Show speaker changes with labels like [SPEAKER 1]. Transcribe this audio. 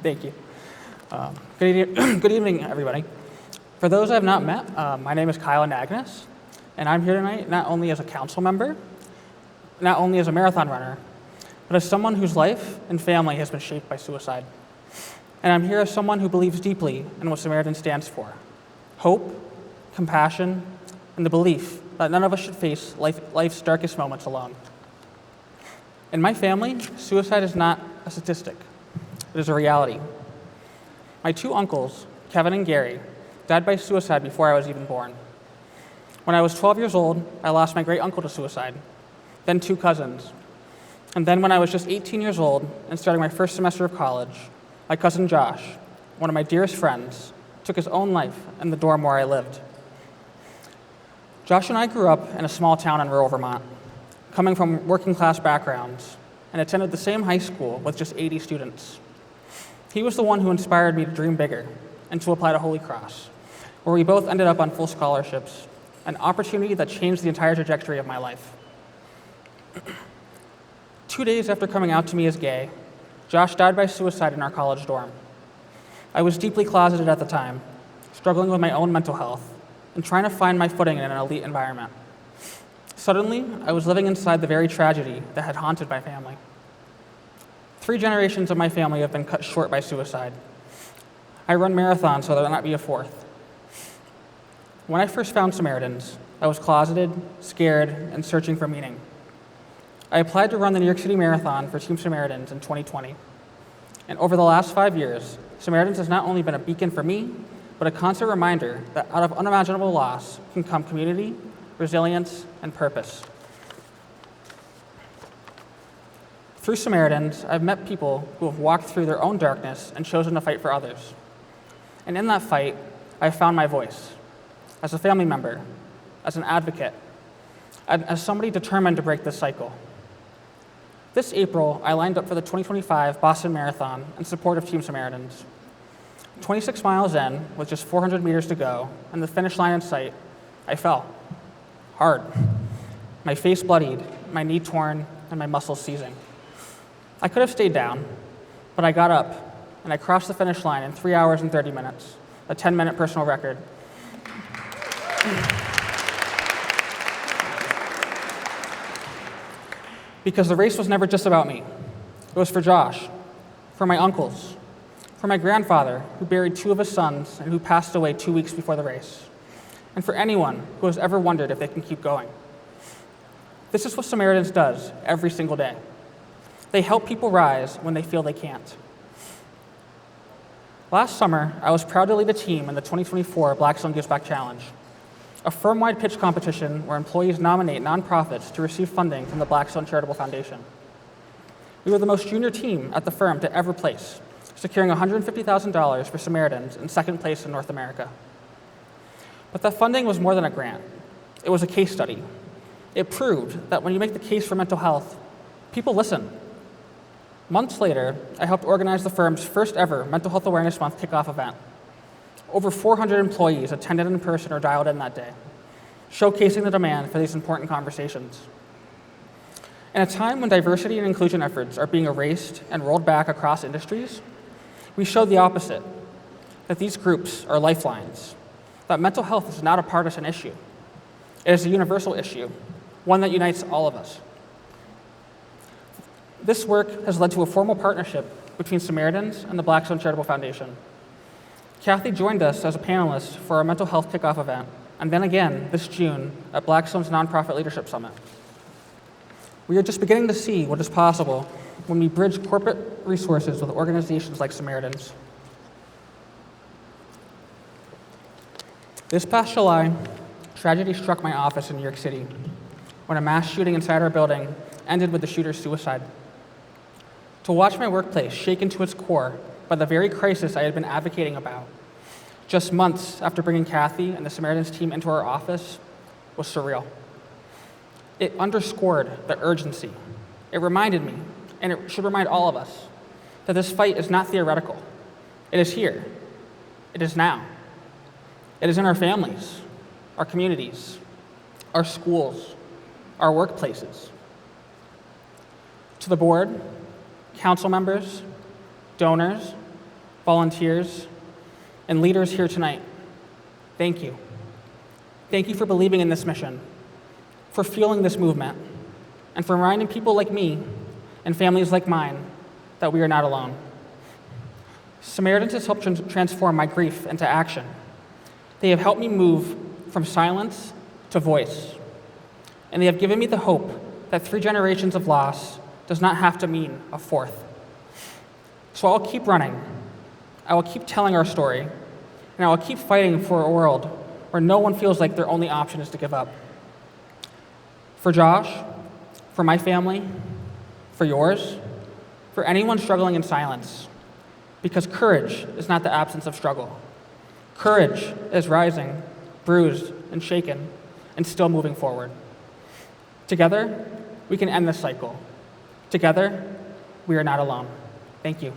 [SPEAKER 1] Thank you. Good evening, everybody. For those I have not met, my name is Kyle Anagnos, and I'm here tonight not only as a council member, not only as a marathon runner, but as someone whose life and family has been shaped by suicide. And I'm here as someone who believes deeply in what Samaritans stands for: hope, compassion, and the belief that none of us should face life's darkest moments alone. In my family, suicide is not a statistic. It is a reality. My two uncles, Kevin and Gary, died by suicide before I was even born. When I was 12 years old, I lost my great uncle to suicide, then two cousins. And then when I was just 18 years old and starting my first semester of college, my cousin Josh, one of my dearest friends, took his own life in the dorm where I lived. Josh and I grew up in a small town in rural Vermont, coming from working class backgrounds, and attended the same high school with just 80 students. He was the one who inspired me to dream bigger and to apply to Holy Cross, where we both ended up on full scholarships, an opportunity that changed the entire trajectory of my life. 2 days after coming out to me as gay, Josh died by suicide in our college dorm. I was deeply closeted at the time, struggling with my own mental health and trying to find my footing in an elite environment. Suddenly, I was living inside the very tragedy that had haunted my family. 3 generations of my family have been cut short by suicide. I run marathons so there will not be a fourth. When I first found Samaritans, I was closeted, scared, and searching for meaning. I applied to run the New York City Marathon for Team Samaritans in 2020. And over the last 5 years, Samaritans has not only been a beacon for me, but a constant reminder that out of unimaginable loss can come community, resilience, and purpose. Through Samaritans, I've met people who have walked through their own darkness and chosen to fight for others. And in that fight, I've found my voice as a family member, as an advocate, and as somebody determined to break this cycle. This April, I lined up for the 2025 Boston Marathon in support of Team Samaritans. 26 miles in, with just 400 meters to go, and the finish line in sight, I fell. Hard. My face bloodied, my knee torn, and my muscles seizing. I could have stayed down, but I got up, and I crossed the finish line in 3 hours and 30 minutes, a 10-minute personal record. Because the race was never just about me. It was for Josh, for my uncles, for my grandfather, who buried 2 of his sons and who passed away 2 weeks before the race, and for anyone who has ever wondered if they can keep going. This is what Samaritans does every single day. They help people rise when they feel they can't. Last summer, I was proud to lead a team in the 2024 Blackstone Gives Back Challenge, a firm-wide pitch competition where employees nominate nonprofits to receive funding from the Blackstone Charitable Foundation. We were the most junior team at the firm to ever place, securing $150,000 for Samaritans in second place in North America. But that funding was more than a grant. It was a case study. It proved that when you make the case for mental health, people listen. Months later, I helped organize the firm's first ever Mental Health Awareness Month kickoff event. Over 400 employees attended in person or dialed in that day, showcasing the demand for these important conversations. In a time when diversity and inclusion efforts are being erased and rolled back across industries, we showed the opposite, that these groups are lifelines, that mental health is not a partisan issue. It is a universal issue, one that unites all of us. This work has led to a formal partnership between Samaritans and the Blackstone Charitable Foundation. Kathy joined us as a panelist for our mental health kickoff event, and then again this June at Blackstone's Nonprofit Leadership Summit. We are just beginning to see what is possible when we bridge corporate resources with organizations like Samaritans. This past July, tragedy struck my office in New York City when a mass shooting inside our building ended with the shooter's suicide. To watch my workplace shaken to its core by the very crisis I had been advocating about, just months after bringing Kathy and the Samaritans team into our office, was surreal. It underscored the urgency. It reminded me, and it should remind all of us, that this fight is not theoretical. It is here. It is now. It is in our families, our communities, our schools, our workplaces. To the board, council members, donors, volunteers, and leaders here tonight, thank you. Thank you for believing in this mission, for fueling this movement, and for reminding people like me and families like mine that we are not alone. Samaritans has helped transform my grief into action. They have helped me move from silence to voice, and they have given me the hope that 3 generations of loss does not have to mean a 4th. So I'll keep running. I will keep telling our story, and I will keep fighting for a world where no one feels like their only option is to give up. For Josh, for my family, for yours, for anyone struggling in silence, because courage is not the absence of struggle. Courage is rising, bruised, and shaken, and still moving forward. Together, we can end this cycle. Together, we are not alone. Thank you.